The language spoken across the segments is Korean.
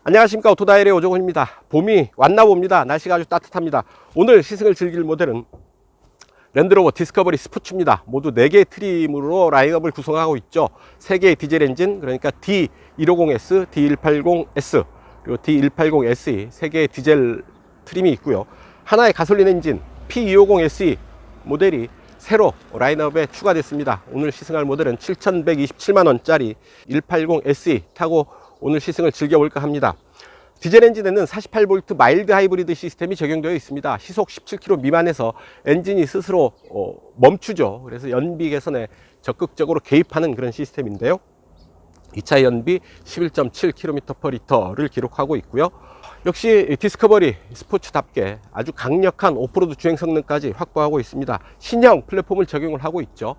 안녕하십니까, 오토다일의 오종훈입니다. 봄이 왔나 봅니다. 날씨가 아주 따뜻합니다. 오늘 시승을 즐길 모델은 랜드로버 디스커버리 스포츠입니다. 모두 4개의 트림으로 라인업을 구성하고 있죠. 3개의 디젤 엔진, 그러니까 D150S, D180S, 그리고 D180SE 3개의 디젤 트림이 있고요. 하나의 가솔린 엔진 P250SE 모델이 새로 라인업에 추가됐습니다. 오늘 시승할 모델은 7,127만원짜리 180SE 타고 오늘 시승을 즐겨볼까 합니다. 디젤 엔진에는 48V 마일드 하이브리드 시스템이 적용되어 있습니다. 시속 17km 미만에서 엔진이 스스로 멈추죠. 그래서 연비 개선에 적극적으로 개입하는 그런 시스템인데요. 2차 연비 11.7km/L를 기록하고 있고요. 역시 디스커버리 스포츠답게 아주 강력한 오프로드 주행 성능까지 확보하고 있습니다. 신형 플랫폼을 적용을 하고 있죠.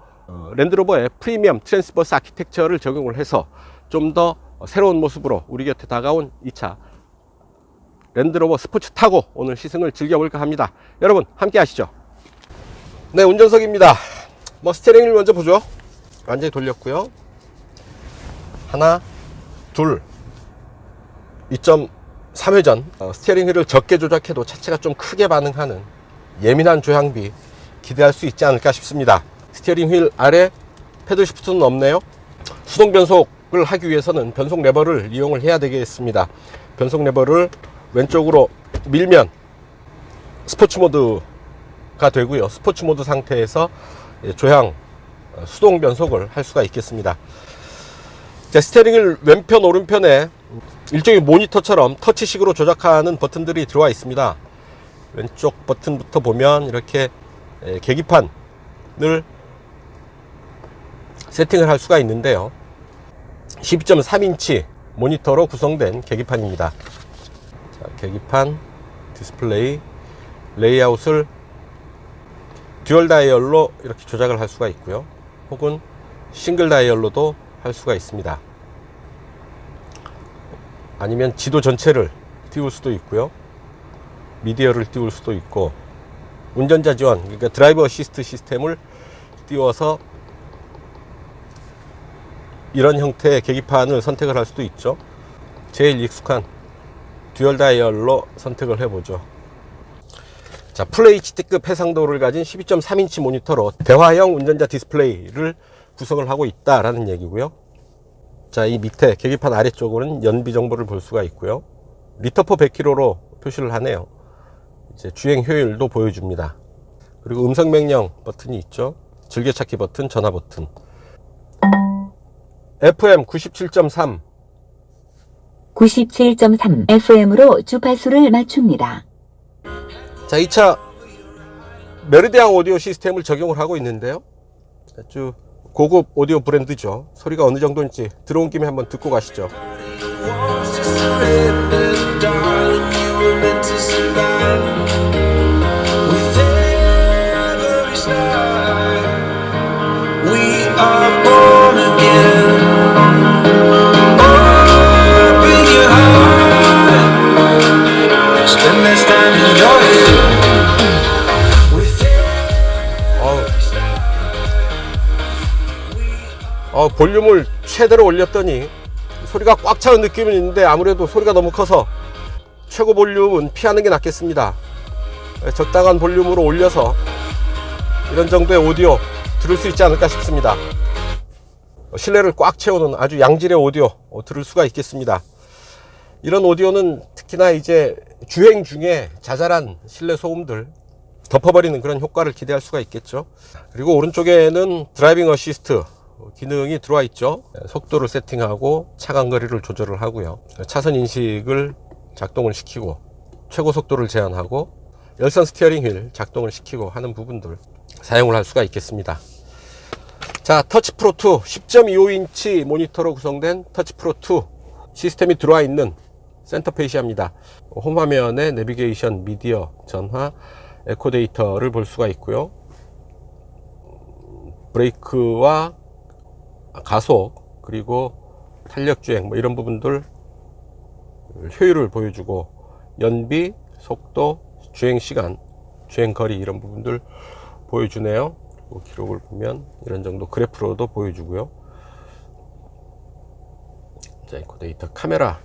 랜드로버의 프리미엄 트랜스버스 아키텍처를 적용을 해서 좀 더 새로운 모습으로 우리 곁에 다가온 2차 랜드로버 스포츠 타고 오늘 시승을 즐겨볼까 합니다. 여러분 함께 하시죠. 네, 운전석입니다. 스티어링을 먼저 보죠. 완전히 돌렸고요. 하나, 둘, 2.3회전. 스티어링 휠을 적게 조작해도 차체가 좀 크게 반응하는 예민한 조향비 기대할 수 있지 않을까 싶습니다. 스티어링 휠 아래 패들 시프트는 없네요. 수동 변속을 하기 위해서는 변속 레버를 이용을 해야 되겠습니다. 변속 레버를 왼쪽으로 밀면 스포츠 모드가 되고요. 스포츠 모드 상태에서 조향 수동 변속을 할 수가 있겠습니다. 자, 스티어링을 왼편 오른편에 일종의 모니터처럼 터치식으로 조작하는 버튼들이 들어와 있습니다. 왼쪽 버튼부터 보면 이렇게 계기판을 세팅을 할 수가 있는데요. 12.3인치 모니터로 구성된 계기판입니다. 자, 계기판, 디스플레이, 레이아웃을 듀얼 다이얼로 이렇게 조작을 할 수가 있고요. 혹은 싱글 다이얼로도 할 수가 있습니다. 아니면 지도 전체를 띄울 수도 있고요. 미디어를 띄울 수도 있고, 운전자 지원, 그러니까 드라이버 어시스트 시스템을 띄워서 이런 형태의 계기판을 선택을 할 수도 있죠. 제일 익숙한 듀얼 다이얼로 선택을 해보죠. 자, FHD급 해상도를 가진 12.3인치 모니터로 대화형 운전자 디스플레이를 구성을 하고 있다라는 얘기고요. 자, 이 밑에 계기판 아래쪽으로는 연비 정보를 볼 수가 있고요. 리터퍼 100km로 표시를 하네요. 이제 주행 효율도 보여줍니다. 그리고 음성 명령 버튼이 있죠. 즐겨찾기 버튼, 전화 버튼. FM 97.3 FM으로 주파수를 맞춥니다. 자, 2차 메르디앙 오디오 시스템을 적용을 하고 있는데요. 아주 고급 오디오 브랜드죠. 소리가 어느 정도인지 들어온 김에 한번 듣고 가시죠. 볼륨을 최대로 올렸더니 소리가 꽉 차는 느낌은 있는데 아무래도 소리가 너무 커서 최고 볼륨은 피하는 게 낫겠습니다. 적당한 볼륨으로 올려서 이런 정도의 오디오 들을 수 있지 않을까 싶습니다. 실내를 꽉 채우는 아주 양질의 오디오 들을 수가 있겠습니다. 이런 오디오는 특히나 이제 주행 중에 자잘한 실내 소음들 덮어버리는 그런 효과를 기대할 수가 있겠죠. 그리고 오른쪽에는 드라이빙 어시스트 기능이 들어와 있죠. 속도를 세팅하고 차간 거리를 조절을 하고요. 차선 인식을 작동을 시키고 최고 속도를 제한하고 열선 스티어링 휠 작동을 시키고 하는 부분들 사용을 할 수가 있겠습니다. 자, 터치 프로 2 10.25인치 모니터로 구성된 터치 프로 2 시스템이 들어와 있는 센터페시아입니다. 홈 화면에 내비게이션, 미디어, 전화, 에코 데이터를 볼 수가 있고요. 브레이크와 가속, 그리고 탄력주행 이런 부분들 효율을 보여주고, 연비, 속도, 주행시간, 주행거리 이런 부분들 보여주네요. 기록을 보면 이런 정도 그래프로도 보여주고요. 자, 에코 데이터, 카메라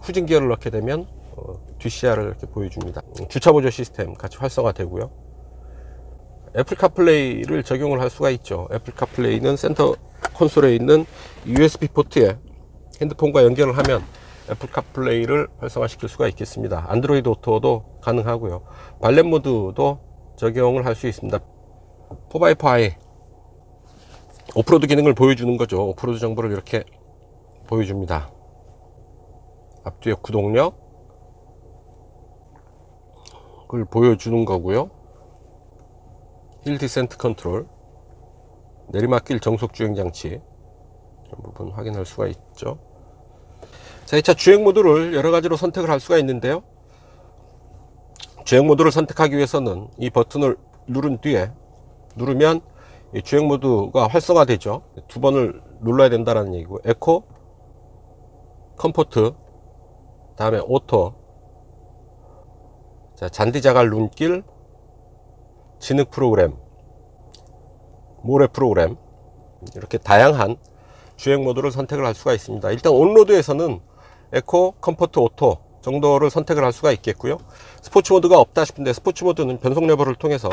후진 기어를 넣게 되면 뒷시야를 이렇게 보여줍니다. 주차 보조 시스템 같이 활성화되고요. 애플 카플레이를 적용을 할 수가 있죠. 애플 카플레이는 센터 콘솔에 있는 USB 포트에 핸드폰과 연결을 하면 애플 카플레이를 활성화시킬 수가 있겠습니다. 안드로이드 오토도 가능하고요. 발렛 모드도 적용을 할 수 있습니다. 4x4의 오프로드 기능을 보여주는 거죠. 오프로드 정보를 이렇게 보여줍니다. 앞뒤의 구동력을 보여주는 거고요. 힐 디센트 컨트롤, 내리막길 정속 주행 장치 이런 부분 확인할 수가 있죠. 자, 이 차 주행 모드를 여러 가지로 선택을 할 수가 있는데요. 주행 모드를 선택하기 위해서는 이 버튼을 누른 뒤에 누르면 이 주행 모드가 활성화되죠. 두 번을 눌러야 된다는 얘기고, 에코, 컴포트, 다음에 오토, 자, 잔디 자갈 눈길, 진흙 프로그램, 모래 프로그램, 이렇게 다양한 주행 모드를 선택을 할 수가 있습니다. 일단 온로드에서는 에코, 컴포트, 오토 정도를 선택을 할 수가 있겠고요. 스포츠 모드가 없다 싶은데 스포츠 모드는 변속 레버를 통해서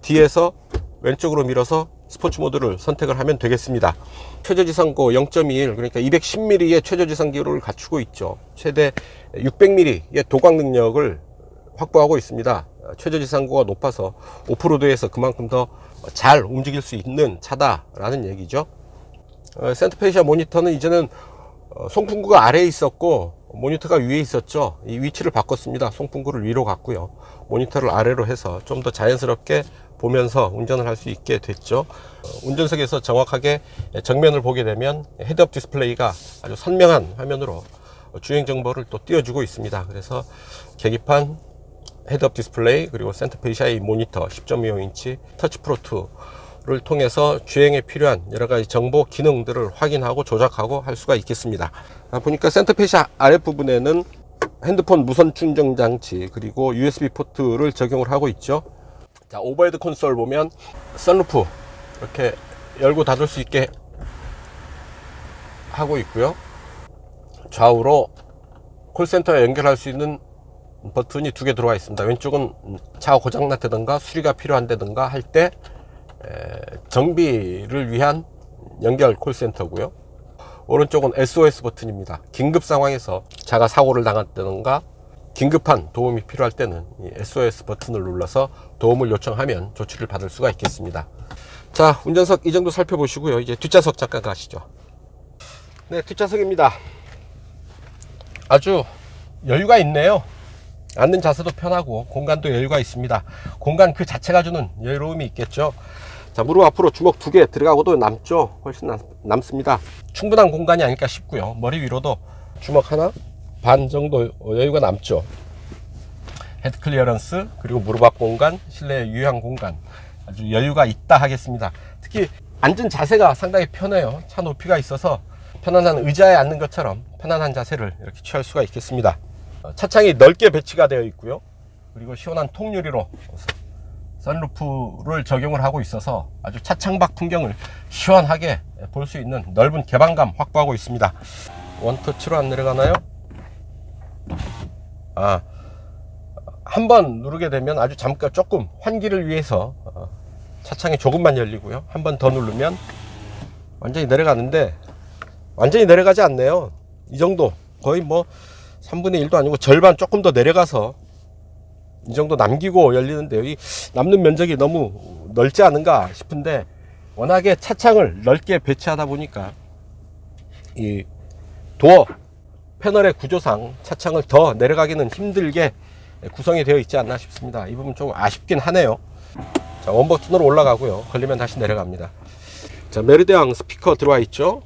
뒤에서 왼쪽으로 밀어서 스포츠 모드를 선택을 하면 되겠습니다. 최저지상고 0.21, 그러니까 210mm의 최저지상기로를 갖추고 있죠. 최대 600mm의 도광 능력을 확보하고 있습니다. 최저지상고가 높아서 오프로드에서 그만큼 더 잘 움직일 수 있는 차다라는 얘기죠. 센터페시아 모니터는 이제는 송풍구가 아래에 있었고 모니터가 위에 있었죠. 이 위치를 바꿨습니다. 송풍구를 위로 갔고요. 모니터를 아래로 해서 좀 더 자연스럽게 보면서 운전을 할 수 있게 됐죠. 운전석에서 정확하게 정면을 보게 되면 헤드업 디스플레이가 아주 선명한 화면으로 주행 정보를 또 띄워주고 있습니다. 그래서 계기판, 헤드업 디스플레이, 그리고 센터페시아의 모니터 10.25인치 터치 프로 2를 통해서 주행에 필요한 여러가지 정보 기능들을 확인하고 조작하고 할 수가 있겠습니다. 보니까 센터페시아 아랫부분에는 핸드폰 무선 충전 장치, 그리고 USB 포트를 적용을 하고 있죠. 자, 오버헤드 콘솔 보면 선루프 이렇게 열고 닫을 수 있게 하고 있고요. 좌우로 콜센터에 연결할 수 있는 버튼이 두 개 들어와 있습니다. 왼쪽은 차가 고장났다든가 수리가 필요한다든가 할 때 정비를 위한 연결 콜센터고요. 오른쪽은 SOS 버튼입니다. 긴급 상황에서 차가 사고를 당했다든가 긴급한 도움이 필요할 때는 이 SOS 버튼을 눌러서 도움을 요청하면 조치를 받을 수가 있겠습니다. 자, 운전석 이 정도 살펴보시고요. 이제 뒷좌석 잠깐 가시죠. 네, 뒷좌석입니다. 아주 여유가 있네요. 앉는 자세도 편하고 공간도 여유가 있습니다. 공간 그 자체가 주는 여유로움이 있겠죠. 자, 무릎 앞으로 주먹 두 개 들어가고도 남죠. 훨씬 남습니다. 충분한 공간이 아닐까 싶고요. 머리 위로도 주먹 하나 반 정도 여유가 남죠. 헤드 클리어런스, 그리고 무릎 앞 공간, 실내 유효한 공간, 아주 여유가 있다 하겠습니다. 특히 앉은 자세가 상당히 편해요. 차 높이가 있어서 편안한 의자에 앉는 것처럼 편안한 자세를 이렇게 취할 수가 있겠습니다. 차창이 넓게 배치가 되어 있고요. 그리고 시원한 통유리로 선루프를 적용을 하고 있어서 아주 차창 밖 풍경을 시원하게 볼 수 있는 넓은 개방감 확보하고 있습니다. 원터치로 안 내려가나요? 한번 누르게 되면 아주 잠깐 조금 환기를 위해서 차창이 조금만 열리고요. 한 번 더 누르면 완전히 내려가는데 완전히 내려가지 않네요. 이 정도, 거의 뭐 3분의 1도 아니고 절반 조금 더 내려가서 이 정도 남기고 열리는데요. 이 남는 면적이 너무 넓지 않은가 싶은데 워낙에 차창을 넓게 배치하다 보니까 이 도어 패널의 구조상 차창을 더 내려가기는 힘들게 구성이 되어 있지 않나 싶습니다. 이 부분 좀 아쉽긴 하네요. 자, 원 버튼으로 올라가고요. 걸리면 다시 내려갑니다. 자, 메르대왕 스피커 들어와 있죠.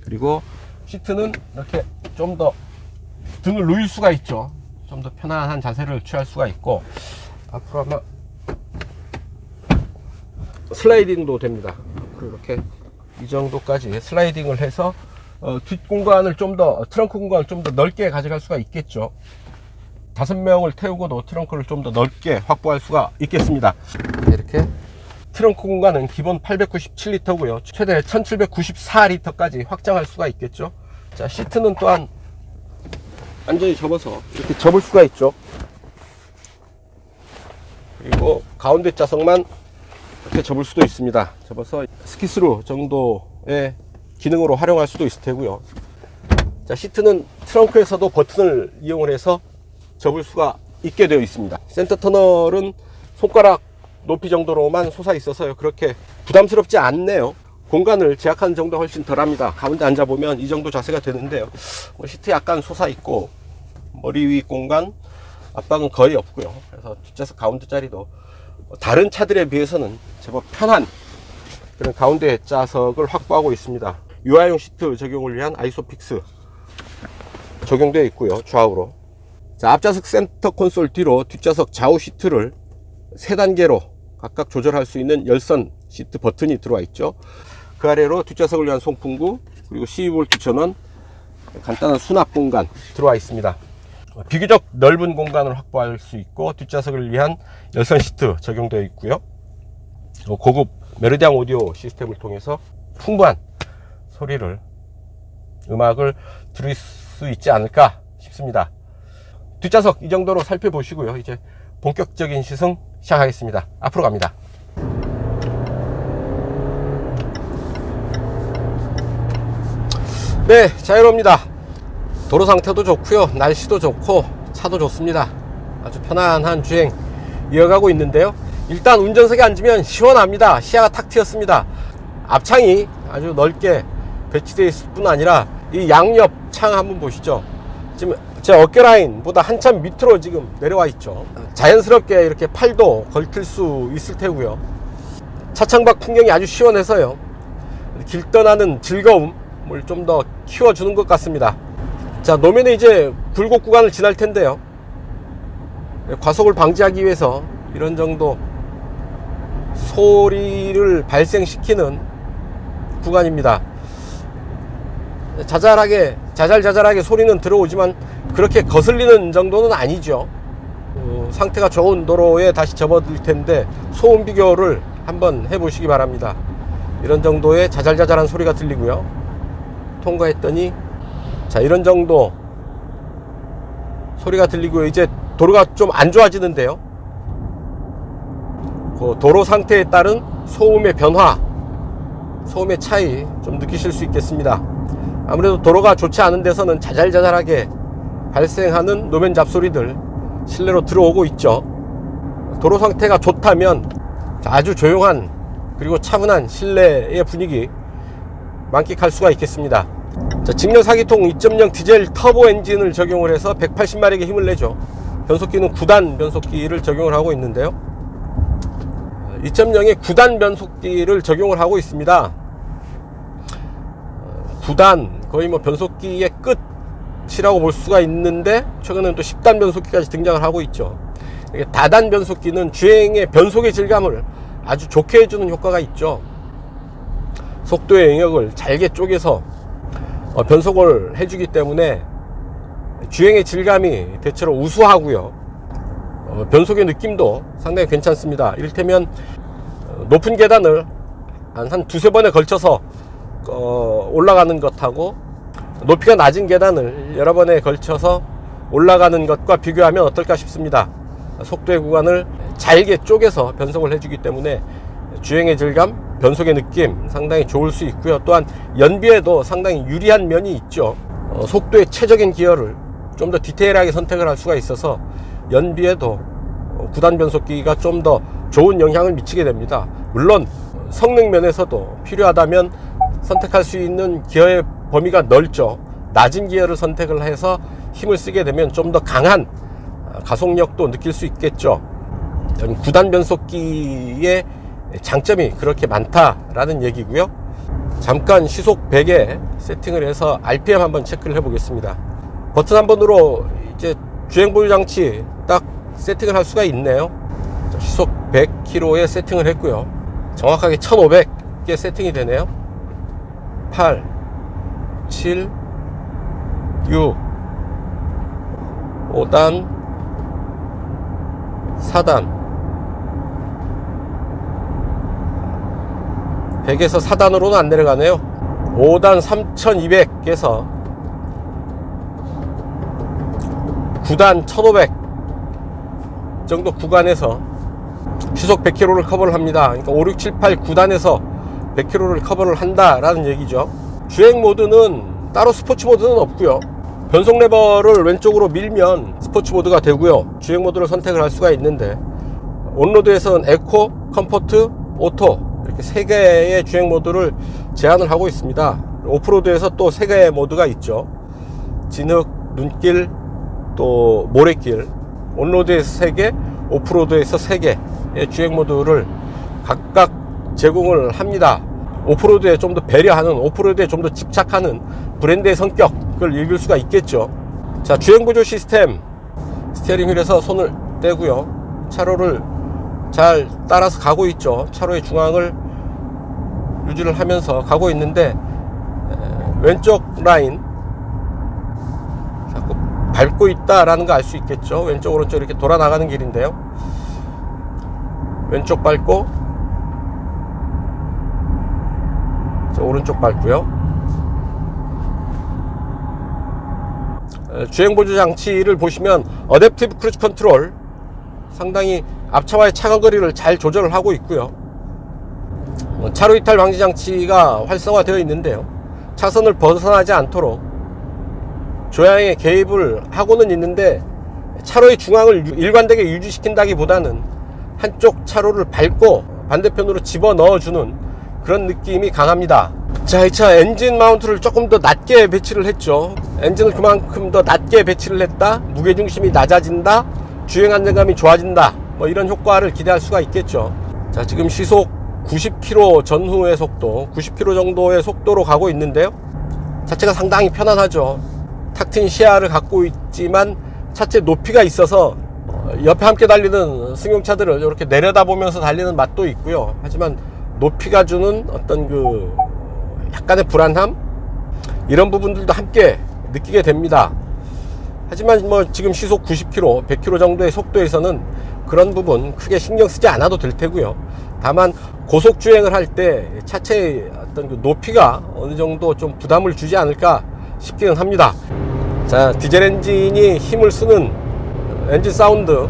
그리고 시트는 이렇게 좀 더 등을 누일 수가 있죠. 좀 더 편안한 자세를 취할 수가 있고, 앞으로 아마 슬라이딩도 됩니다. 이렇게 이 정도까지 슬라이딩을 해서 뒷 공간을 좀 더, 트렁크 공간을 좀 더 넓게 가져갈 수가 있겠죠. 5명을 태우고도 트렁크를 좀 더 넓게 확보할 수가 있겠습니다. 이렇게 트렁크 공간은 기본 897리터고요. 최대 1794리터까지 확장할 수가 있겠죠. 자, 시트는 또한 완전히 접어서 이렇게 접을 수가 있죠. 그리고 가운데 자석만 이렇게 접을 수도 있습니다. 접어서 스키스루 정도의 기능으로 활용할 수도 있을 테고요. 자, 시트는 트렁크에서도 버튼을 이용을 해서 접을 수가 있게 되어 있습니다. 센터 터널은 손가락 높이 정도로만 솟아 있어서요, 그렇게 부담스럽지 않네요. 공간을 제약하는 정도 훨씬 덜합니다. 가운데 앉아보면 이 정도 자세가 되는데요. 시트 약간 솟아 있고 머리 위 공간 압박은 거의 없고요. 그래서 뒷좌석 가운데 자리도 다른 차들에 비해서는 제법 편한 그런 가운데 좌석을 확보하고 있습니다. 유아용 시트 적용을 위한 아이소픽스 적용되어 있고요, 좌우로. 자, 앞좌석 센터 콘솔 뒤로 뒷좌석 좌우 시트를 3단계로 각각 조절할 수 있는 열선 시트 버튼이 들어와 있죠. 그 아래로 뒷좌석을 위한 송풍구, 그리고 12V 전원, 간단한 수납 공간 들어와 있습니다. 비교적 넓은 공간을 확보할 수 있고 뒷좌석을 위한 열선 시트 적용되어 있고요. 고급 메르디앙 오디오 시스템을 통해서 풍부한 소리를, 음악을 들을 수 있지 않을까 싶습니다. 뒷좌석 이 정도로 살펴보시고요. 이제 본격적인 시승 시작하겠습니다. 앞으로 갑니다. 네, 자유로웁니다. 도로 상태도 좋고요, 날씨도 좋고 차도 좋습니다. 아주 편안한 주행 이어가고 있는데요. 일단 운전석에 앉으면 시원합니다. 시야가 탁 트였습니다. 앞창이 아주 넓게 배치되어 있을 뿐 아니라 이 양옆 창 한번 보시죠. 지금 제 어깨 라인보다 한참 밑으로 지금 내려와 있죠. 자연스럽게 이렇게 팔도 걸칠 수 있을 테고요. 차창밖 풍경이 아주 시원해서요, 길 떠나는 즐거움을 좀 더 키워주는 것 같습니다. 자, 노면에 이제 굴곡 구간을 지날 텐데요. 과속을 방지하기 위해서 이런 정도 소리를 발생시키는 구간입니다. 자잘자잘하게 소리는 들어오지만 그렇게 거슬리는 정도는 아니죠. 상태가 좋은 도로에 다시 접어들 텐데 소음 비교를 한번 해보시기 바랍니다. 이런 정도의 자잘자잘한 소리가 들리고요. 통과했더니 자, 이런 정도 소리가 들리고요. 이제 도로가 좀 안 좋아지는데요. 그 도로 상태에 따른 소음의 변화, 소음의 차이 좀 느끼실 수 있겠습니다. 아무래도 도로가 좋지 않은 데서는 자잘자잘하게 발생하는 노면 잡소리들 실내로 들어오고 있죠. 도로 상태가 좋다면 아주 조용한 그리고 차분한 실내의 분위기 만끽할 수가 있겠습니다. 자, 직렬 4기통 2.0 디젤 터보 엔진을 적용을 해서 180마력의 힘을 내죠. 변속기는 9단 변속기를 적용을 하고 있는데요. 2.0의 9단 변속기를 적용을 하고 있습니다. 9단 거의 뭐 변속기의 끝이라고 볼 수가 있는데 최근에는 또 10단 변속기까지 등장을 하고 있죠. 다단 변속기는 주행의 변속의 질감을 아주 좋게 해주는 효과가 있죠. 속도의 영역을 잘게 쪼개서 변속을 해주기 때문에 주행의 질감이 대체로 우수하고요. 변속의 느낌도 상당히 괜찮습니다. 이를테면 높은 계단을 한 두세 번에 걸쳐서 올라가는 것하고 높이가 낮은 계단을 여러 번에 걸쳐서 올라가는 것과 비교하면 어떨까 싶습니다. 속도의 구간을 잘게 쪼개서 변속을 해주기 때문에 주행의 질감, 변속의 느낌 상당히 좋을 수 있고요. 또한 연비에도 상당히 유리한 면이 있죠. 속도의 최적인 기어를 좀 더 디테일하게 선택을 할 수가 있어서 연비에도 9단 변속기가 좀 더 좋은 영향을 미치게 됩니다. 물론 성능 면에서도 필요하다면 선택할 수 있는 기어의 범위가 넓죠. 낮은 기어를 선택을 해서 힘을 쓰게 되면 좀 더 강한 가속력도 느낄 수 있겠죠. 9단 변속기의 장점이 그렇게 많다라는 얘기고요. 잠깐 시속 100에 세팅을 해서 RPM 한번 체크를 해 보겠습니다. 버튼 한 번으로 이제 주행 보유 장치 딱 세팅을 할 수가 있네요. 시속 100km에 세팅을 했고요. 정확하게 1500개 세팅이 되네요. 8, 7, 6, 5단, 4단. 100에서 4단으로는 안 내려가네요. 5단 3200에서 9단 1500 정도 구간에서 시속 100km를 커버를 합니다. 그러니까 5, 6, 7, 8, 9단에서 100km를 커버를 한다라는 얘기죠. 주행 모드는 따로 스포츠 모드는 없고요. 변속 레버를 왼쪽으로 밀면 스포츠 모드가 되고요. 주행 모드를 선택을 할 수가 있는데, 온로드에서는 에코, 컴포트, 오토 이렇게 3개의 주행 모드를 제한을 하고 있습니다. 오프로드에서 또 3개의 모드가 있죠. 진흙, 눈길, 또 모래길. 온로드에서 3개, 오프로드에서 3개의 주행 모드를 각각 제공을 합니다. 오프로드에 좀 더 배려하는, 오프로드에 좀 더 집착하는 브랜드의 성격을 읽을 수가 있겠죠. 자, 주행 보조 시스템, 스티어링 휠에서 손을 떼고요. 차로를 잘 따라서 가고 있죠. 차로의 중앙을 유지를 하면서 가고 있는데, 왼쪽 라인 자꾸 밟고 있다라는 거 알 수 있겠죠. 왼쪽 오른쪽 이렇게 돌아 나가는 길인데요. 왼쪽 밟고, 오른쪽 밟고요. 주행 보조 장치를 보시면 어댑티브 크루즈 컨트롤, 상당히 앞차와의 차간거리를 잘 조절을 하고 있고요. 차로 이탈 방지 장치가 활성화되어 있는데요. 차선을 벗어나지 않도록 조향에 개입을 하고는 있는데, 차로의 중앙을 일관되게 유지시킨다기보다는 한쪽 차로를 밟고 반대편으로 집어넣어주는 그런 느낌이 강합니다. 자, 이 차 엔진 마운트를 조금 더 낮게 배치를 했죠. 엔진을 그만큼 더 낮게 배치를 했다, 무게중심이 낮아진다, 주행 안정감이 좋아진다, 뭐 이런 효과를 기대할 수가 있겠죠. 자, 지금 시속 90km 전후의 속도, 90km 정도의 속도로 가고 있는데요. 자체가 상당히 편안하죠. 탁 트인 시야를 갖고 있지만 차체 높이가 있어서 옆에 함께 달리는 승용차들을 이렇게 내려다보면서 달리는 맛도 있고요. 하지만 높이가 주는 어떤 그 약간의 불안함, 이런 부분들도 함께 느끼게 됩니다. 하지만 뭐 지금 시속 90km, 100km 정도의 속도에서는 그런 부분 크게 신경 쓰지 않아도 될 테고요. 다만 고속 주행을 할 때 차체의 어떤 그 높이가 어느 정도 좀 부담을 주지 않을까 싶기는 합니다. 자, 디젤 엔진이 힘을 쓰는 엔진 사운드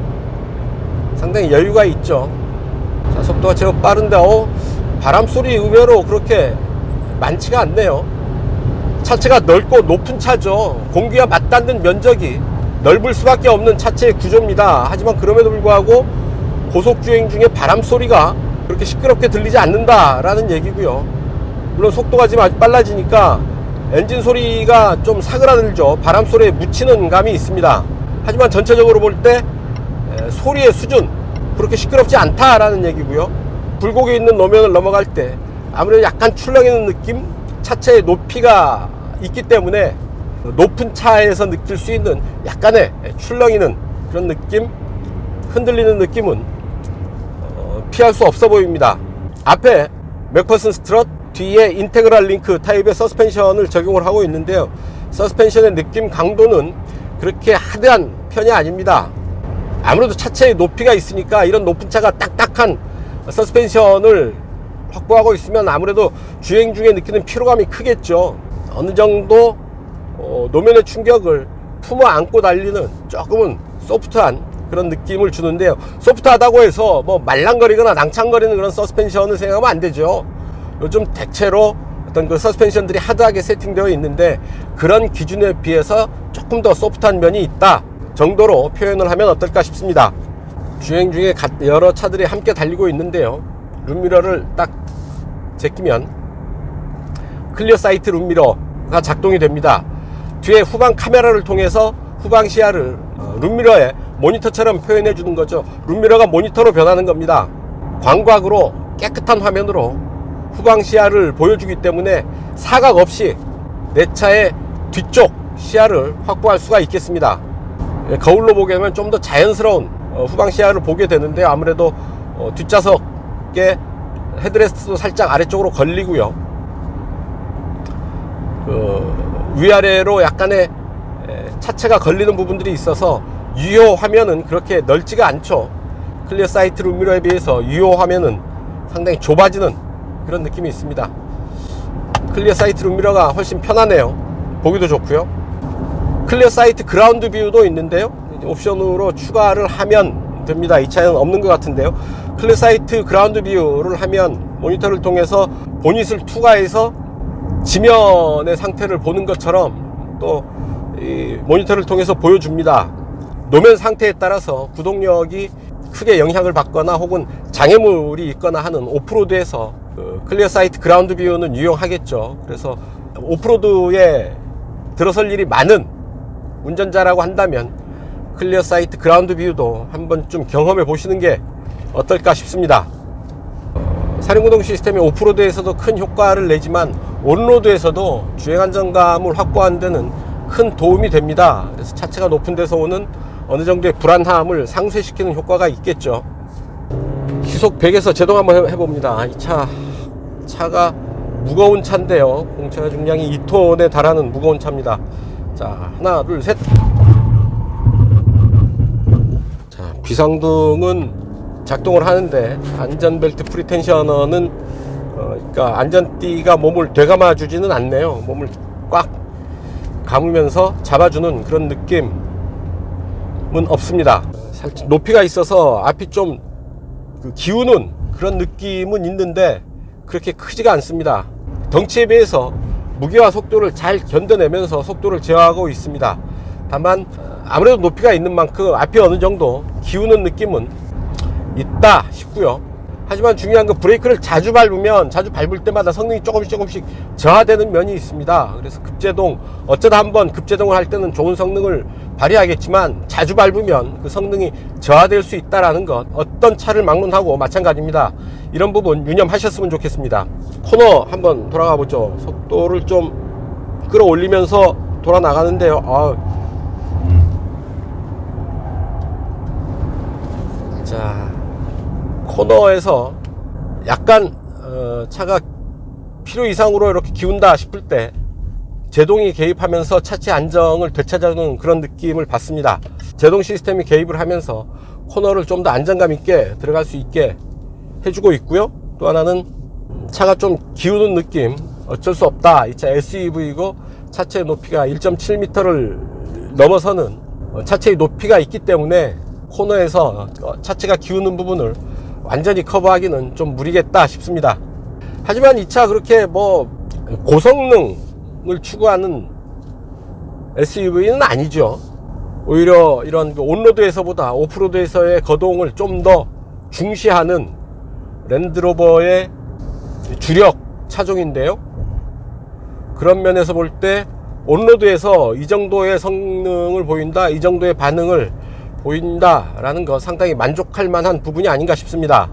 상당히 여유가 있죠. 자, 속도가 제법 빠른데 바람소리 의외로 그렇게 많지가 않네요. 차체가 넓고 높은 차죠. 공기와 맞닿는 면적이 넓을 수밖에 없는 차체의 구조입니다. 하지만 그럼에도 불구하고 고속주행 중에 바람소리가 그렇게 시끄럽게 들리지 않는다라는 얘기고요. 물론 속도가 지금 아주 빨라지니까 엔진 소리가 좀 사그라들죠. 바람소리에 묻히는 감이 있습니다. 하지만 전체적으로 볼 때 소리의 수준, 그렇게 시끄럽지 않다라는 얘기고요. 굴곡에 있는 노면을 넘어갈 때 아무래도 약간 출렁이는 느낌, 차체의 높이가 있기 때문에 높은 차에서 느낄 수 있는 약간의 출렁이는 그런 느낌, 흔들리는 느낌은 피할 수 없어 보입니다. 앞에 맥퍼슨 스트럿, 뒤에 인테그랄 링크 타입의 서스펜션을 적용을 하고 있는데요. 서스펜션의 느낌 강도는 그렇게 하드한 편이 아닙니다. 아무래도 차체의 높이가 있으니까 이런 높은 차가 딱딱한 서스펜션을 확보하고 있으면 아무래도 주행 중에 느끼는 피로감이 크겠죠. 어느 정도 노면의 충격을 품어 안고 달리는 조금은 소프트한 그런 느낌을 주는데요. 소프트하다고 해서 뭐 말랑거리거나 낭창거리는 그런 서스펜션을 생각하면 안 되죠. 요즘 대체로 어떤 그 서스펜션들이 하드하게 세팅되어 있는데, 그런 기준에 비해서 조금 더 소프트한 면이 있다 정도로 표현을 하면 어떨까 싶습니다. 주행 중에 여러 차들이 함께 달리고 있는데요. 룸미러를 딱 제끼면 클리어 사이트 룸미러가 작동이 됩니다. 뒤에 후방 카메라를 통해서 후방 시야를 룸미러에 모니터처럼 표현해 주는 거죠. 룸미러가 모니터로 변하는 겁니다. 광각으로 깨끗한 화면으로 후방 시야를 보여주기 때문에 사각 없이 내 차의 뒤쪽 시야를 확보할 수가 있겠습니다. 거울로 보게 되면 좀 더 자연스러운 후방 시야를 보게 되는데, 아무래도 뒷좌석에 헤드레스트도 살짝 아래쪽으로 걸리고요. 위아래로 약간의 차체가 걸리는 부분들이 있어서 유효 화면은 그렇게 넓지가 않죠. 클리어 사이트 룸미러에 비해서 유효 화면은 상당히 좁아지는 그런 느낌이 있습니다. 클리어 사이트 룸미러가 훨씬 편하네요. 보기도 좋고요. 클리어 사이트 그라운드 뷰도 있는데요. 옵션으로 추가를 하면 됩니다. 이 차에는 없는 것 같은데요. 클래사이트 그라운드 뷰를 하면 모니터를 통해서 보닛을 투과해서 지면의 상태를 보는 것처럼 또 이 모니터를 통해서 보여줍니다. 노면 상태에 따라서 구동력이 크게 영향을 받거나 혹은 장애물이 있거나 하는 오프로드에서 클리어 사이트 그라운드 뷰는 유용하겠죠. 그래서 오프로드에 들어설 일이 많은 운전자라고 한다면 클리어 사이트 그라운드 뷰도 한번 좀 경험해 보시는 게 어떨까 싶습니다. 사륜구동 시스템이 오프로드에서도 큰 효과를 내지만 온로드에서도 주행 안정감을 확보하는 데는 큰 도움이 됩니다. 그래서 차체가 높은 데서 오는 어느 정도의 불안함을 상쇄시키는 효과가 있겠죠. 시속 100에서 제동 한번 해봅니다. 이 차가 무거운 차인데요. 공차 중량이 2톤에 달하는 무거운 차입니다. 자, 하나, 둘, 셋. 자, 비상등은 작동을 하는데 안전벨트 프리텐셔너는 그러니까 안전띠가 몸을 되감아 주지는 않네요. 몸을 꽉 감으면서 잡아주는 그런 느낌은 없습니다. 살짝 높이가 있어서 앞이 좀 기우는 그런 느낌은 있는데 그렇게 크지가 않습니다. 덩치에 비해서 무게와 속도를 잘 견뎌내면서 속도를 제어하고 있습니다. 다만 아무래도 높이가 있는 만큼 앞이 어느 정도 기우는 느낌은 있다 싶고요. 하지만 중요한 건 브레이크를 자주 밟을 때마다 성능이 조금씩 저하되는 면이 있습니다. 그래서 급제동, 어쩌다 한번 급제동을 할 때는 좋은 성능을 발휘하겠지만 자주 밟으면 그 성능이 저하될 수 있다는 것, 어떤 차를 막론하고 마찬가지입니다. 이런 부분 유념하셨으면 좋겠습니다. 코너 한번 돌아가 보죠. 속도를 좀 끌어올리면서 돌아 나가는데요. 자, 코너에서 약간 차가 필요 이상으로 이렇게 기운다 싶을 때 제동이 개입하면서 차체 안정을 되찾아주는 그런 느낌을 받습니다. 제동 시스템이 개입을 하면서 코너를 좀 더 안정감 있게 들어갈 수 있게 해주고 있고요. 또 하나는 차가 좀 기우는 느낌, 어쩔 수 없다. 이 차 SUV이고 차체 높이가 1.7m를 넘어서는 차체의 높이가 있기 때문에 코너에서 차체가 기우는 부분을 완전히 커버하기는 좀 무리겠다 싶습니다. 하지만 이 차 그렇게 고성능을 추구하는 SUV는 아니죠. 오히려 이런 온로드에서보다 오프로드에서의 거동을 좀 더 중시하는 랜드로버의 주력 차종인데요. 그런 면에서 볼 때 온로드에서 이 정도의 성능을 보인다, 이 정도의 반응을 보인다 라는 거 상당히 만족할 만한 부분이 아닌가 싶습니다.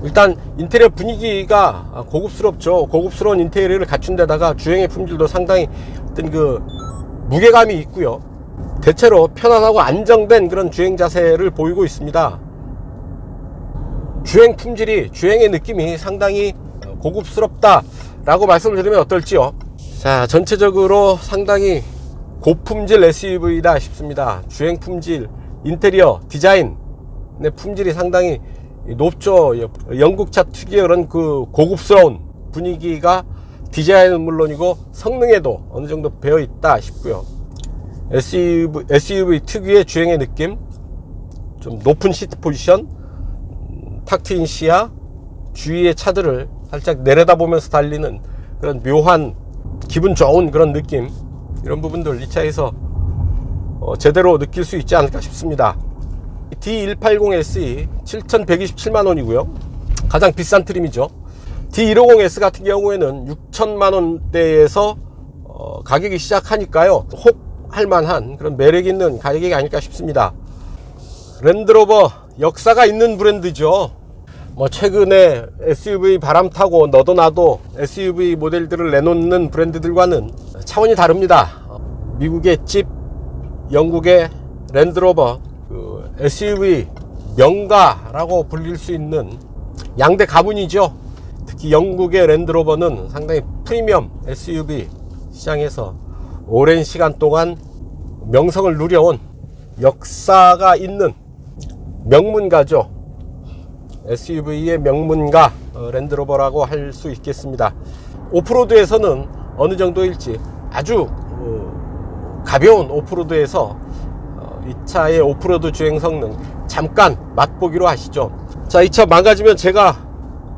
일단 인테리어 분위기가 고급스럽죠. 고급스러운 인테리어를 갖춘 데다가 주행의 품질도 상당히 어떤 무게감이 있고요. 대체로 편안하고 안정된 그런 주행 자세를 보이고 있습니다. 주행 품질이, 주행의 느낌이 상당히 고급스럽다 라고 말씀을 드리면 어떨지요. 자, 전체적으로 상당히 고품질 SUV다 싶습니다. 주행 품질, 인테리어, 디자인의 품질이 상당히 높죠. 영국차 특유의 그런 고급스러운 분위기가 디자인은 물론이고 성능에도 어느 정도 배어 있다 싶고요. SUV 특유의 주행의 느낌, 좀 높은 시트 포지션, 탁 트인 시야, 주위의 차들을 살짝 내려다보면서 달리는 그런 묘한 기분 좋은 그런 느낌, 이런 부분들 이 차에서 제대로 느낄 수 있지 않을까 싶습니다. D180SE 7,127만원이고요 가장 비싼 트림이죠. D150S 같은 경우에는 6천만원대에서 가격이 시작하니까요, 혹 할만한 그런 매력 있는 가격이 아닐까 싶습니다. 랜드로버 역사가 있는 브랜드죠. 최근에 SUV 바람 타고 너도 나도 SUV 모델들을 내놓는 브랜드들과는 차원이 다릅니다. 미국의 집, 영국의 랜드로버, SUV 명가라고 불릴 수 있는 양대 가문이죠. 특히 영국의 랜드로버는 상당히 프리미엄 SUV 시장에서 오랜 시간 동안 명성을 누려온 역사가 있는 명문가죠. SUV의 명문가 랜드로버라고 할 수 있겠습니다. 오프로드에서는 어느 정도일지 아주 가벼운 오프로드에서 이 차의 오프로드 주행 성능 잠깐 맛보기로 하시죠. 자, 이 차 망가지면 제가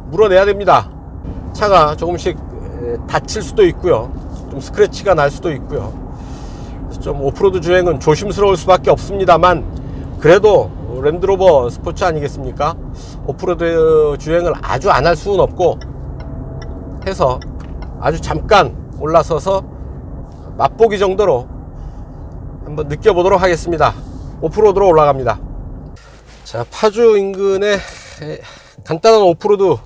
물어내야 됩니다. 차가 조금씩 다칠 수도 있고요, 좀 스크래치가 날 수도 있고요. 좀 오프로드 주행은 조심스러울 수밖에 없습니다만, 그래도 랜드로버 스포츠 아니겠습니까? 오프로드 주행을 아주 안 할 수는 없고 해서 아주 잠깐 올라서서 맛보기 정도로 한번 느껴보도록 하겠습니다. 오프로드로 올라갑니다. 자, 파주 인근의 간단한 오프로드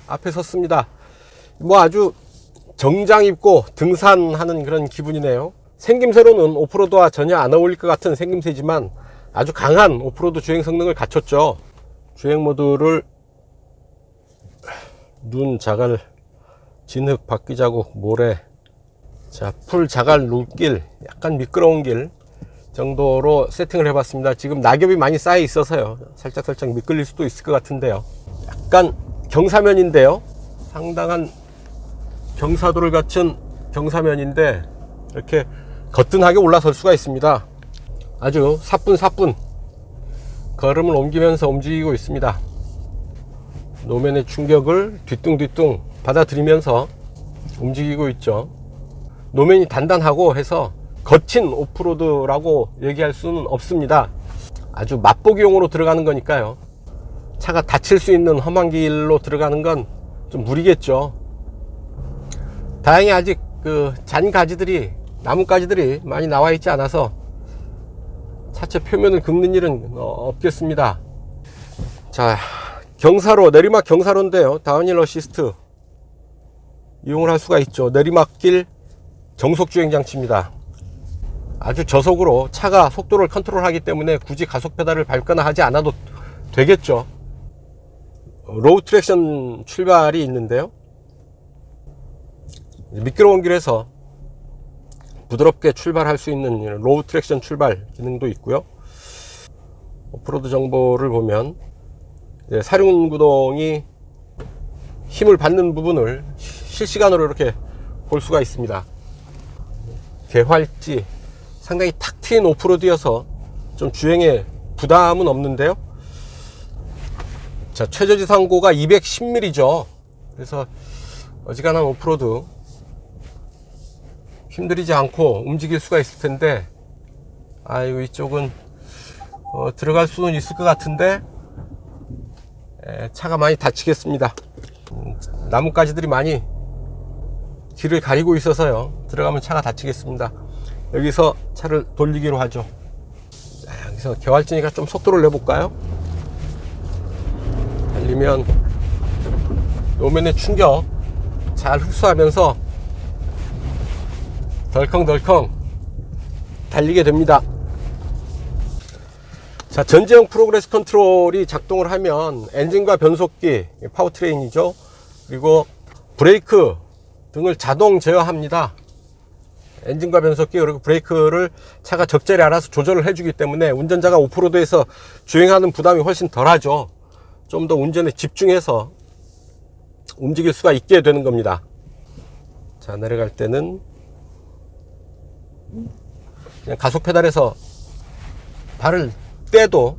앞에 섰습니다. 뭐 아주 정장 입고 등산하는 그런 기분이네요. 생김새로는 오프로드와 전혀 안 어울릴 것 같은 생김새지만 아주 강한 오프로드 주행 성능을 갖췄죠. 주행 모드를 눈, 자갈, 진흙, 바퀴자국, 모래, 자, 풀, 자갈, 룰길, 약간 미끄러운 길 정도로 세팅을 해봤습니다. 지금 낙엽이 많이 쌓여 있어서요, 살짝 미끌릴 수도 있을 것 같은데요. 약간 경사면인데요, 상당한 경사도를 갖춘 경사면인데 이렇게 거뜬하게 올라설 수가 있습니다. 아주 사뿐사뿐 걸음을 옮기면서 움직이고 있습니다. 노면의 충격을 뒤뚱뒤뚱 받아들이면서 움직이고 있죠. 노면이 단단하고 해서 거친 오프로드라고 얘기할 수는 없습니다. 아주 맛보기용으로 들어가는 거니까요. 차가 다칠 수 있는 험한 길로 들어가는 건 좀 무리겠죠. 다행히 아직 그 잔가지들이, 나뭇가지들이 많이 나와 있지 않아서 차체 표면을 긁는 일은 없겠습니다. 자, 경사로, 내리막 경사로인데요, 다운힐 어시스트 이용을 할 수가 있죠. 내리막길 정속 주행 장치입니다. 아주 저속으로 차가 속도를 컨트롤하기 때문에 굳이 가속 페달을 밟거나 하지 않아도 되겠죠. 로우 트랙션 출발이 있는데요, 미끄러운 길에서 부드럽게 출발할 수 있는 로우 트랙션 출발 기능도 있고요. 오프로드 정보를 보면 사륜구동이 힘을 받는 부분을 실시간으로 이렇게 볼 수가 있습니다. 개활지, 상당히 탁 트인 오프로드여서 좀 주행에 부담은 없는데요. 자, 최저지상고가 210mm죠. 그래서 어지간한 오프로드 힘들이지 않고 움직일 수가 있을 텐데, 아이고, 이쪽은 들어갈 수는 있을 것 같은데 차가 많이 다치겠습니다. 나뭇가지들이 많이 길을 가리고 있어서요, 들어가면 차가 다치겠습니다. 여기서 차를 돌리기로 하죠. 자, 여기서 개활지니까 좀 속도를 내볼까요? 달리면 노면의 충격 잘 흡수하면서 덜컹덜컹 달리게 됩니다. 자, 전지형 프로그레스 컨트롤이 작동을 하면 엔진과 변속기, 파워트레인이죠, 그리고 브레이크 등을 자동 제어합니다. 엔진과 변속기 그리고 브레이크를 차가 적절히 알아서 조절을 해주기 때문에 운전자가 오프로드에서 주행하는 부담이 훨씬 덜하죠. 좀 더 운전에 집중해서 움직일 수가 있게 되는 겁니다. 자, 내려갈 때는 그냥 가속 페달에서 발을 떼도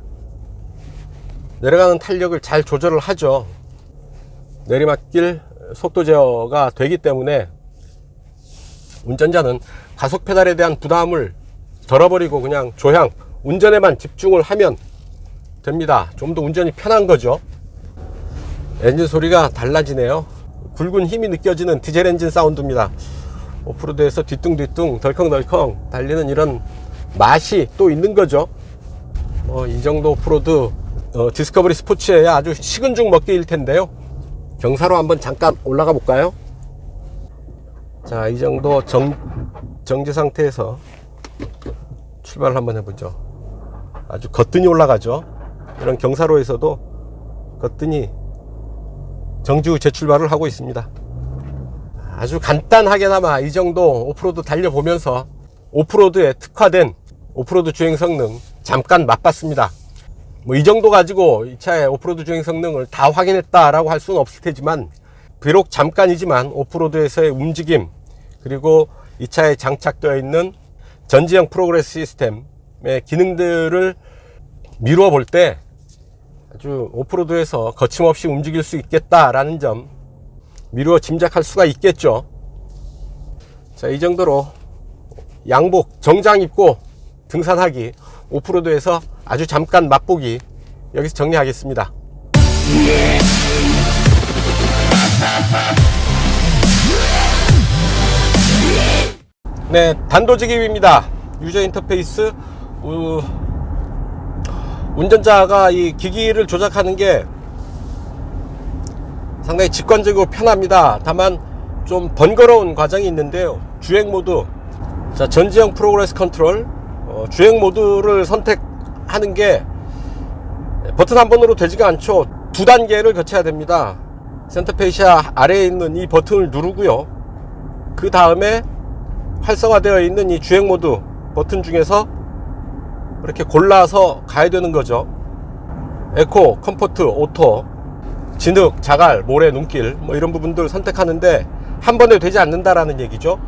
내려가는 탄력을 잘 조절을 하죠. 내리막길 속도 제어가 되기 때문에 운전자는 가속 페달에 대한 부담을 덜어버리고 그냥 조향, 운전에만 집중을 하면 됩니다. 좀 더 운전이 편한 거죠. 엔진 소리가 달라지네요. 굵은 힘이 느껴지는 디젤 엔진 사운드입니다. 오프로드에서 뒤뚱뒤뚱 덜컹덜컹 달리는 이런 맛이 또 있는 거죠. 이 정도 오프로드 디스커버리 스포츠에 아주 식은 죽 먹기일 텐데요. 경사로 한번 잠깐 올라가 볼까요? 자, 이 정도 정지 상태에서 출발을 한번 해보죠. 아주 거뜬히 올라가죠. 이런 경사로에서도 거뜬히 정지 후 재출발을 하고 있습니다. 아주 간단하게나마 이 정도 오프로드 달려보면서 오프로드에 특화된 오프로드 주행 성능 잠깐 맛봤습니다. 이 정도 가지고 이 차의 오프로드 주행 성능을 다 확인했다라고 할 수는 없을 테지만, 비록 잠깐이지만 오프로드에서의 움직임, 그리고 이 차에 장착되어 있는 전지형 프로그레스 시스템이 기능들을 미루어 볼 때 아주 오프로드에서 거침없이 움직일 수 있겠다라는 점 미루어 짐작할 수가 있겠죠. 자, 이 정도로 양복 정장 입고 등산하기, 오프로드에서 아주 잠깐 맛보기 여기서 정리하겠습니다. 네, 단도직입입니다. 유저 인터페이스. 운전자가 이 기기를 조작하는 게 상당히 직관적이고 편합니다. 다만 좀 번거로운 과정이 있는데요. 주행 모드, 자, 전지형 프로그레스 컨트롤, 주행 모드를 선택하는 게 버튼 한 번으로 되지가 않죠. 두 단계를 거쳐야 됩니다. 센터페시아 아래에 있는 이 버튼을 누르고요. 그 다음에 활성화되어 있는 이 주행 모드 버튼 중에서 이렇게 골라서 가야 되는 거죠. 에코, 컴포트, 오토, 진흙, 자갈, 모래, 눈길 뭐 이런 부분들 선택하는데 한 번에 되지 않는다라는 얘기죠.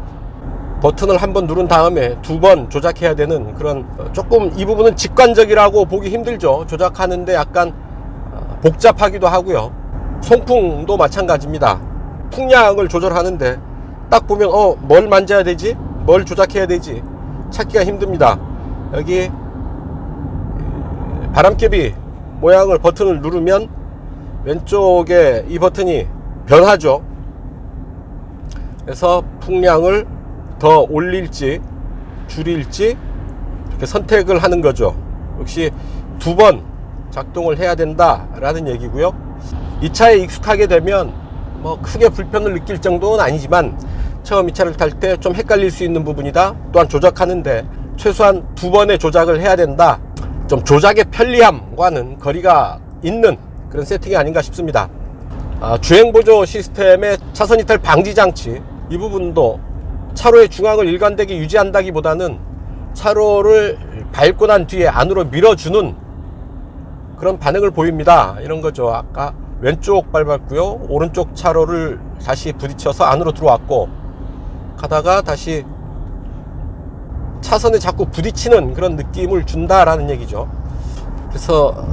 버튼을 한 번 누른 다음에 두 번 조작해야 되는 그런, 조금 이 부분은 직관적이라고 보기 힘들죠. 조작하는데 약간 복잡하기도 하고요. 송풍도 마찬가지입니다. 풍량을 조절하는데 딱 보면 뭘 만져야 되지? 뭘 조작해야 되지? 찾기가 힘듭니다. 여기 바람개비 모양을 버튼을 누르면 왼쪽에 이 버튼이 변하죠. 그래서 풍량을 더 올릴지 줄일지 이렇게 선택을 하는 거죠. 역시 두 번 작동을 해야 된다 라는 얘기고요. 이 차에 익숙하게 되면 뭐 크게 불편을 느낄 정도는 아니지만 처음 이 차를 탈 때 좀 헷갈릴 수 있는 부분이다. 또한 조작하는데 최소한 두 번의 조작을 해야 된다. 좀 조작의 편리함과는 거리가 있는 그런 세팅이 아닌가 싶습니다. 주행보조 시스템의 차선 이탈 방지 장치, 이 부분도 차로의 중앙을 일관되게 유지한다기보다는 차로를 밟고 난 뒤에 안으로 밀어주는 그런 반응을 보입니다. 이런 거죠. 아까 왼쪽 밟았고요, 오른쪽 차로를 다시 부딪혀서 안으로 들어왔고 가다가 다시 차선에 자꾸 부딪히는 그런 느낌을 준다라는 얘기죠. 그래서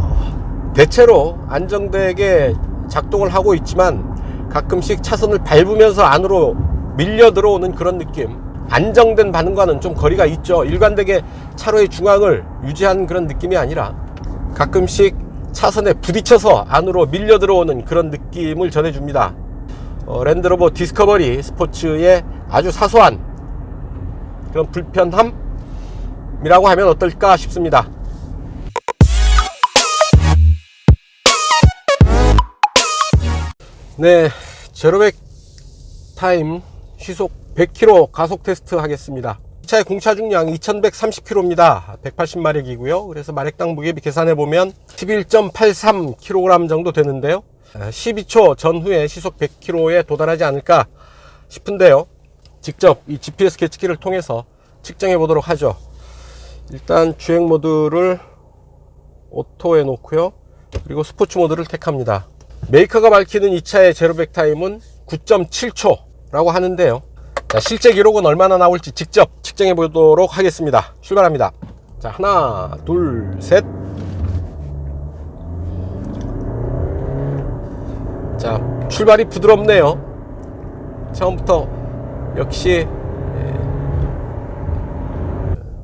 대체로 안정되게 작동을 하고 있지만 가끔씩 차선을 밟으면서 안으로 밀려 들어오는 그런 느낌, 안정된 반응과는 좀 거리가 있죠. 일관되게 차로의 중앙을 유지한 그런 느낌이 아니라 가끔씩 차선에 부딪혀서 안으로 밀려 들어오는 그런 느낌을 전해줍니다. 랜드로버 디스커버리 스포츠의 아주 사소한 그런 불편함이라고 하면 어떨까 싶습니다. 네, 제로백 타임 시속 100km 가속 테스트 하겠습니다. 이 차의 공차 중량 2130km입니다. 180마력이고요. 그래서 마력당 무게비 계산해 보면 11.83kg 정도 되는데요. 12초 전후에 시속 100km에 도달하지 않을까 싶은데요. 직접 이 GPS 계측기를 통해서 측정해 보도록 하죠. 일단 주행 모드를 오토에 놓고요. 그리고 스포츠 모드를 택합니다. 메이커가 밝히는 이 차의 제로백 타임은 9.7초 라고 하는데요. 자, 실제 기록은 얼마나 나올지 직접 측정해 보도록 하겠습니다. 출발합니다. 자, 하나, 둘, 셋. 자, 출발이 부드럽네요. 처음부터 역시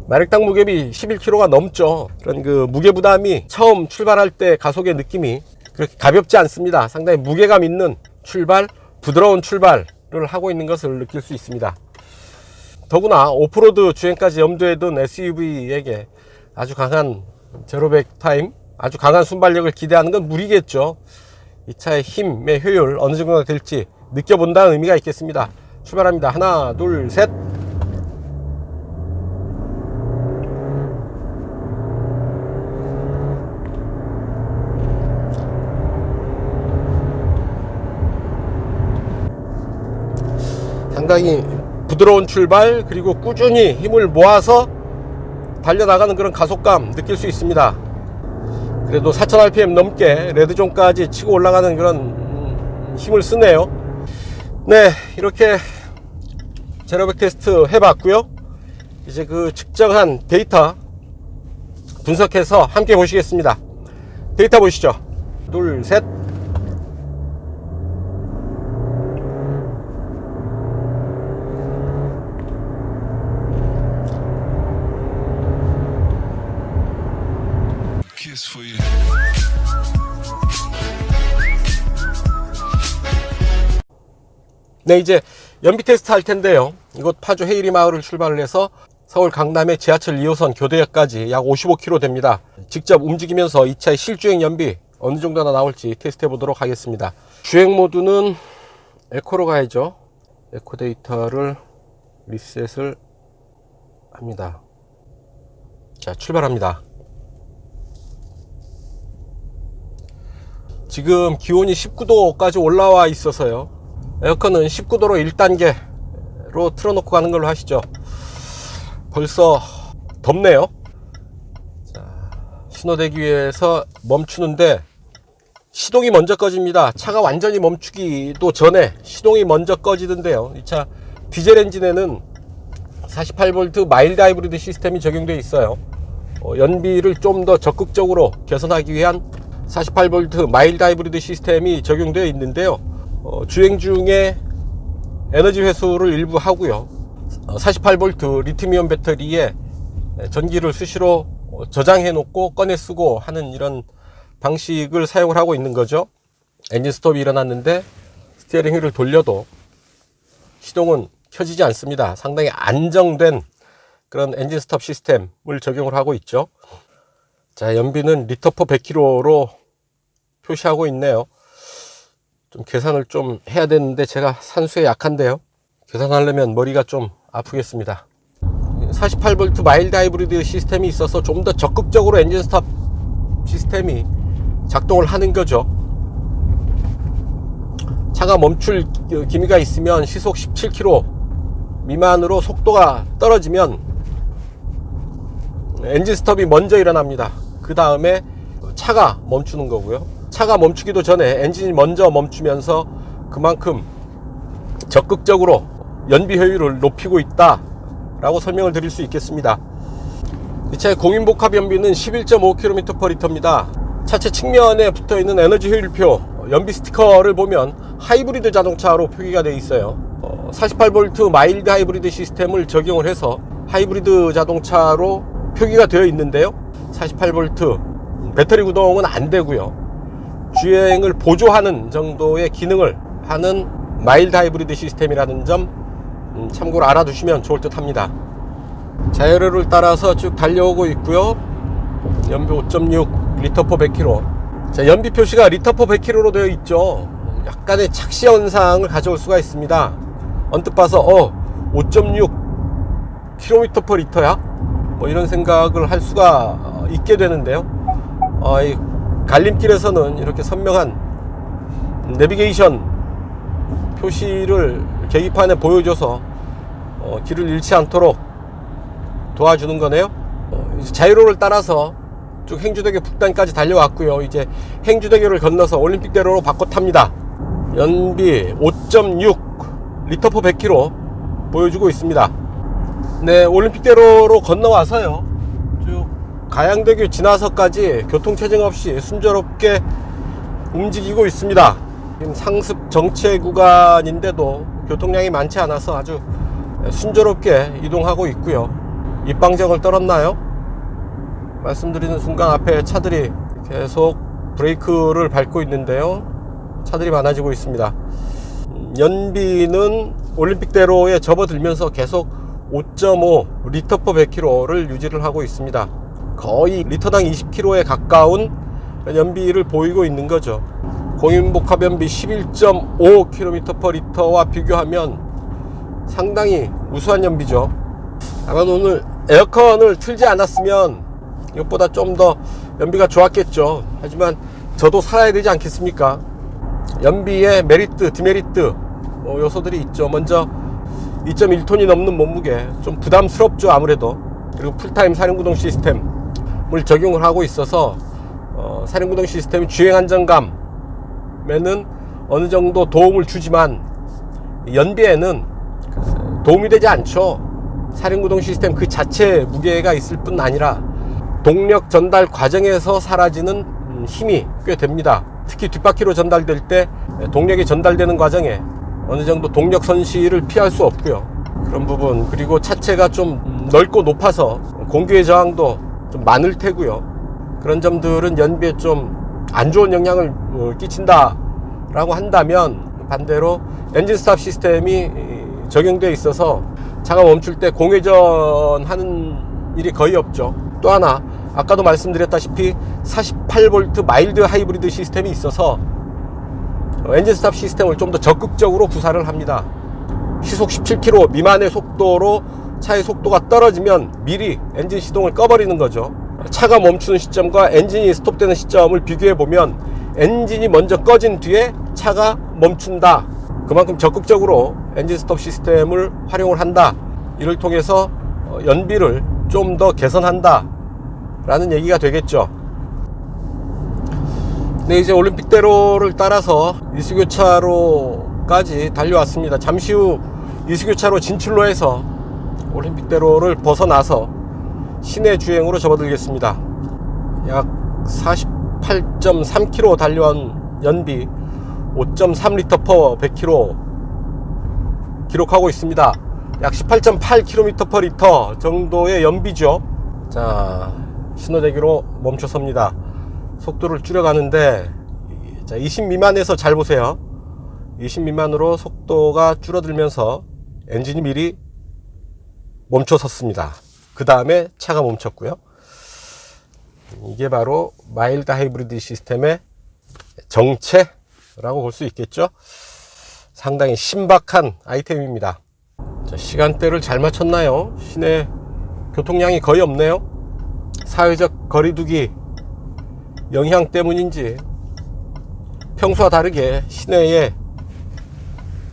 마력당 무게비 11kg가 넘죠. 그런 그 무게 부담이 처음 출발할 때 가속의 느낌이 그렇게 가볍지 않습니다. 상당히 무게감 있는 출발, 부드러운 출발을 하고 있는 것을 느낄 수 있습니다. 더구나 오프로드 주행까지 염두에 둔 SUV에게 아주 강한 제로백 타임, 아주 강한 순발력을 기대하는 건 무리겠죠. 이 차의 힘의 효율 어느 정도가 될지 느껴본다는 의미가 있겠습니다. 출발합니다. 하나, 둘, 셋. 상당히 부드러운 출발, 그리고 꾸준히 힘을 모아서 달려나가는 그런 가속감 느낄 수 있습니다. 그래도 4000rpm 넘게 레드존까지 치고 올라가는 그런 힘을 쓰네요. 네, 이렇게 제로백 테스트 해봤고요. 이제 그 측정한 데이터 분석해서 함께 보시겠습니다. 데이터 보시죠. 둘, 셋. Kiss for you. 네, 이제 연비 테스트 할 텐데요. 이곳 파주 헤이리 마을을 출발을 해서 서울 강남의 지하철 2호선 교대역까지 약 55km 됩니다. 직접 움직이면서 이 차의 실주행 연비 어느 정도나 나올지 테스트 해보도록 하겠습니다. 주행 모드는 에코로 가야죠. 에코 데이터를 리셋을 합니다. 자, 출발합니다. 지금 기온이 19도까지 올라와 있어서요. 에어컨은 19도로 1단계로 틀어놓고 가는 걸로 하시죠. 벌써 덥네요. 자, 신호대기에서 멈추는데 시동이 먼저 꺼집니다. 차가 완전히 멈추기도 전에 시동이 먼저 꺼지던데요. 이 차 디젤 엔진에는 48V 마일드 하이브리드 시스템이 적용되어 있어요. 연비를 좀 더 적극적으로 개선하기 위한 48V 마일드 하이브리드 시스템이 적용되어 있는데요. 주행 중에 에너지 회수를 일부 하고요. 48V 리튬이온 배터리에 전기를 수시로 저장해 놓고 꺼내 쓰고 하는 이런 방식을 사용을 하고 있는 거죠. 엔진 스톱이 일어났는데 스티어링 휠을 돌려도 시동은 켜지지 않습니다. 상당히 안정된 그런 엔진 스톱 시스템을 적용을 하고 있죠. 자, 연비는 리터퍼 100km로 표시하고 있네요. 좀 계산을 좀 해야 되는데 제가 산수에 약한데요. 계산하려면 머리가 좀 아프겠습니다. 48V 마일드 하이브리드 시스템이 있어서 좀 더 적극적으로 엔진 스탑 시스템이 작동을 하는 거죠. 차가 멈출 기미가 있으면 시속 17km 미만으로 속도가 떨어지면 엔진 스톱이 먼저 일어납니다. 그 다음에 차가 멈추는 거고요. 차가 멈추기도 전에 엔진이 먼저 멈추면서 그만큼 적극적으로 연비 효율을 높이고 있다 라고 설명을 드릴 수 있겠습니다. 이 차의 공인복합 연비는 11.5km/L입니다. 차체 측면에 붙어있는 에너지 효율표 연비 스티커를 보면 하이브리드 자동차로 표기가 되어 있어요. 48V 마일드 하이브리드 시스템을 적용을 해서 하이브리드 자동차로 표기가 되어 있는데요. 48V 배터리 구동은 안 되고요. 주행을 보조하는 정도의 기능을 하는 마일드 하이브리드 시스템이라는 점 참고로 알아두시면 좋을 듯 합니다. 자연료를 따라서 쭉 달려오고 있고요. 연비 5.6 리터퍼 100km. 자, 연비 표시가 리터퍼 100km로 되어 있죠. 약간의 착시 현상을 가져올 수가 있습니다. 언뜻 봐서 5.6 km/L야? 뭐 이런 생각을 할 수가 있게 되는데요. 이 갈림길에서는 이렇게 선명한 내비게이션 표시를 계기판에 보여줘서 길을 잃지 않도록 도와주는 거네요. 이제 자유로를 따라서 쭉 행주대교 북단까지 달려왔고요. 이제 행주대교를 건너서 올림픽대로로 바꿔 탑니다. 연비 5.6 리터퍼 100km 보여주고 있습니다. 네, 올림픽대로로 건너와서요. 쭉 가양대교 지나서까지 교통체증 없이 순조롭게 움직이고 있습니다. 지금 상습 정체 구간인데도 교통량이 많지 않아서 아주 순조롭게 이동하고 있고요. 입방정을 떨었나요? 말씀드리는 순간 앞에 차들이 계속 브레이크를 밟고 있는데요. 차들이 많아지고 있습니다. 연비는 올림픽대로에 접어들면서 계속 5.5 리터퍼 100km를 유지를 하고 있습니다. 거의 리터당 20km에 가까운 연비를 보이고 있는 거죠. 공인복합 연비 11.5 km/L와 비교하면 상당히 우수한 연비죠. 다만 오늘 에어컨을 틀지 않았으면 이것보다 좀 더 연비가 좋았겠죠. 하지만 저도 살아야 되지 않겠습니까? 연비의 메리트, 디메리트 요소들이 있죠. 먼저 2.1톤이 넘는 몸무게, 좀 부담스럽죠 아무래도. 그리고 풀타임 사륜구동 시스템을 적용을 하고 있어서 사륜구동 시스템이 주행 안정감에는 어느 정도 도움을 주지만 연비에는 도움이 되지 않죠. 사륜구동 시스템 그 자체 무게가 있을 뿐 아니라 동력 전달 과정에서 사라지는 힘이 꽤 됩니다. 특히 뒷바퀴로 전달될 때 동력이 전달되는 과정에 어느 정도 동력 손실을 피할 수 없고요. 그런 부분, 그리고 차체가 좀 넓고 높아서 공기의 저항도 좀 많을 테고요. 그런 점들은 연비에 좀 안 좋은 영향을 끼친다 라고 한다면, 반대로 엔진 스탑 시스템이 적용되어 있어서 차가 멈출 때 공회전 하는 일이 거의 없죠. 또 하나, 아까도 말씀드렸다시피 48V 마일드 하이브리드 시스템이 있어서 엔진 스탑 시스템을 좀 더 적극적으로 구사를 합니다. 시속 17km 미만의 속도로 차의 속도가 떨어지면 미리 엔진 시동을 꺼버리는 거죠. 차가 멈추는 시점과 엔진이 스톱되는 시점을 비교해 보면 엔진이 먼저 꺼진 뒤에 차가 멈춘다. 그만큼 적극적으로 엔진 스톱 시스템을 활용을 한다. 이를 통해서 연비를 좀 더 개선한다 라는 얘기가 되겠죠. 네, 이제 올림픽대로를 따라서 이수교차로까지 달려왔습니다. 잠시 후 이수교차로 진출로 해서 올림픽대로를 벗어나서 시내 주행으로 접어들겠습니다. 약 48.3km 달려온 연비 5.3L per 100km 기록하고 있습니다. 약 18.8km/L 정도의 연비죠. 자, 신호대기로 멈춰섭니다. 속도를 줄여가는데, 자, 20 미만에서 잘 보세요. 20 미만으로 속도가 줄어들면서 엔진이 미리 멈춰섰습니다. 그 다음에 차가 멈췄고요. 이게 바로 마일드 하이브리드 시스템의 정체라고 볼 수 있겠죠. 상당히 신박한 아이템입니다. 자, 시간대를 잘 맞췄나요? 시내 교통량이 거의 없네요. 사회적 거리두기 영향 때문인지 평소와 다르게 시내에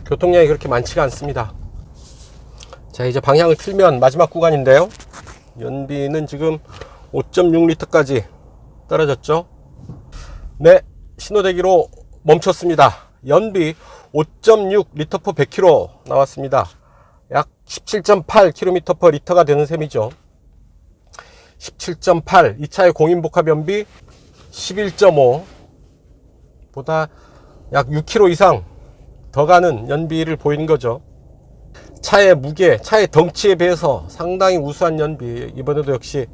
교통량이 그렇게 많지가 않습니다. 자, 이제 방향을 틀면 마지막 구간인데요. 연비는 지금 5.6L까지 떨어졌죠. 네, 신호대기로 멈췄습니다. 연비 5.6L per 100km 나왔습니다. 약 17.8km/L가 되는 셈이죠. 17.8, 이 차의 공인복합 연비 11.5 보다 약 6km 이상 더 가는 연비를 보이는 거죠. 차의 무게, 차의 덩치에 비해서 상당히 우수한 연비, 이번에도 역시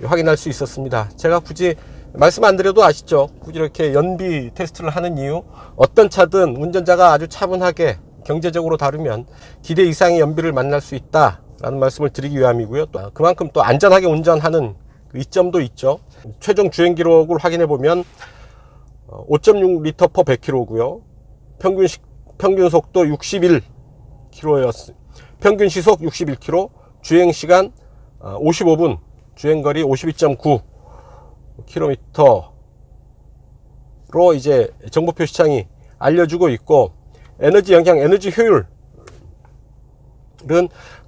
확인할 수 있었습니다. 제가 굳이 말씀 안 드려도 아시죠? 굳이 이렇게 연비 테스트를 하는 이유, 어떤 차든 운전자가 아주 차분하게 경제적으로 다루면 기대 이상의 연비를 만날 수 있다 라는 말씀을 드리기 위함이고요. 또 그만큼 또 안전하게 운전하는 그 이점도 있죠. 최종 주행 기록을 확인해 보면 5.6L per 100km고요. 평균 속도 61km였습니다. 평균 시속 61km, 주행 시간 55분, 주행거리 52.9km로 이제 정보표 시창이 알려주고 있고, 에너지 영향, 에너지 효율은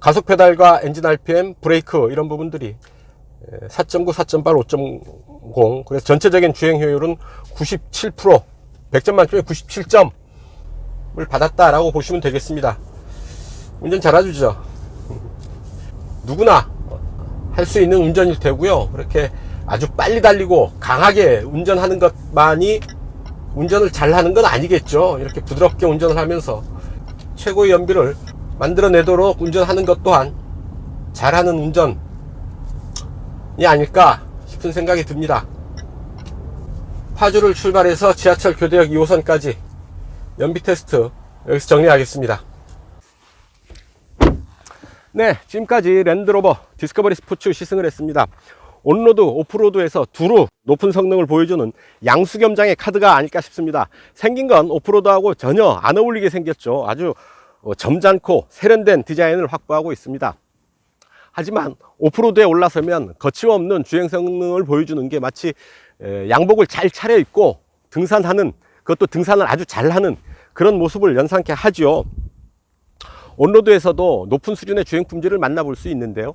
가속 페달과 엔진 RPM, 브레이크 이런 부분들이 4.9, 4.8, 5.0, 그래서 전체적인 주행 효율은 97%, 100점 만점에 97점을 받았다라고 보시면 되겠습니다. 운전 잘해주죠. 누구나 할 수 있는 운전일 테고요. 그렇게 아주 빨리 달리고 강하게 운전하는 것만이 운전을 잘하는 건 아니겠죠. 이렇게 부드럽게 운전을 하면서 최고의 연비를 만들어내도록 운전하는 것 또한 잘하는 운전이 아닐까 싶은 생각이 듭니다. 파주를 출발해서 지하철 교대역 2호선까지 연비 테스트 여기서 정리하겠습니다. 네, 지금까지 랜드로버 디스커버리 스포츠 시승을 했습니다. 온로드, 오프로드에서 두루 높은 성능을 보여주는 양수겸장의 카드가 아닐까 싶습니다. 생긴 건 오프로드하고 전혀 안 어울리게 생겼죠. 아주 점잖고 세련된 디자인을 확보하고 있습니다. 하지만 오프로드에 올라서면 거침없는 주행 성능을 보여주는 게 마치 양복을 잘 차려입고 등산하는, 그것도 등산을 아주 잘하는 그런 모습을 연상케 하죠. 온로드에서도 높은 수준의 주행 품질을 만나볼 수 있는데요.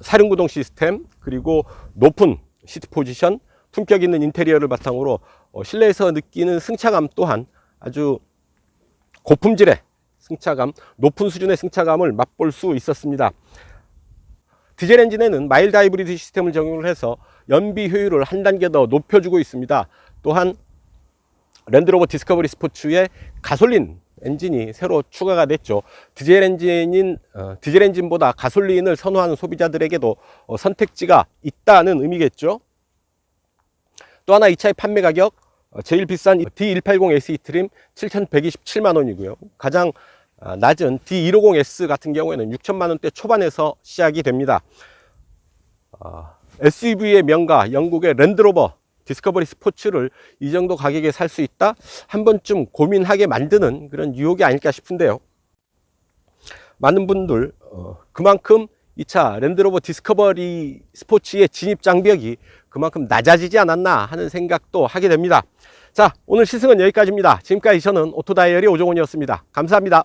사륜구동 시스템, 그리고 높은 시트 포지션, 품격 있는 인테리어를 바탕으로 실내에서 느끼는 승차감 또한 아주 고품질의 승차감, 높은 수준의 승차감을 맛볼 수 있었습니다. 디젤 엔진에는 마일드 하이브리드 시스템을 적용을 해서 연비 효율을 한 단계 더 높여주고 있습니다. 또한 랜드로버 디스커버리 스포츠에 가솔린 엔진이 새로 추가가 됐죠. 디젤 엔진보다 가솔린을 선호하는 소비자들에게도 선택지가 있다는 의미겠죠. 또 하나 이 차의 판매 가격, 제일 비싼 D180 SE 트림 7,127만 원이고요. 가장 낮은 D150S 같은 경우에는 6천만 원대 초반에서 시작이 됩니다. SUV의 명가 영국의 랜드로버 디스커버리 스포츠를 이 정도 가격에 살 수 있다? 한 번쯤 고민하게 만드는 그런 유혹이 아닐까 싶은데요. 많은 분들 그만큼 이 차 랜드로버 디스커버리 스포츠의 진입 장벽이 그만큼 낮아지지 않았나 하는 생각도 하게 됩니다. 자, 오늘 시승은 여기까지입니다. 지금까지 저는 오토다이어리 오종원이었습니다. 감사합니다.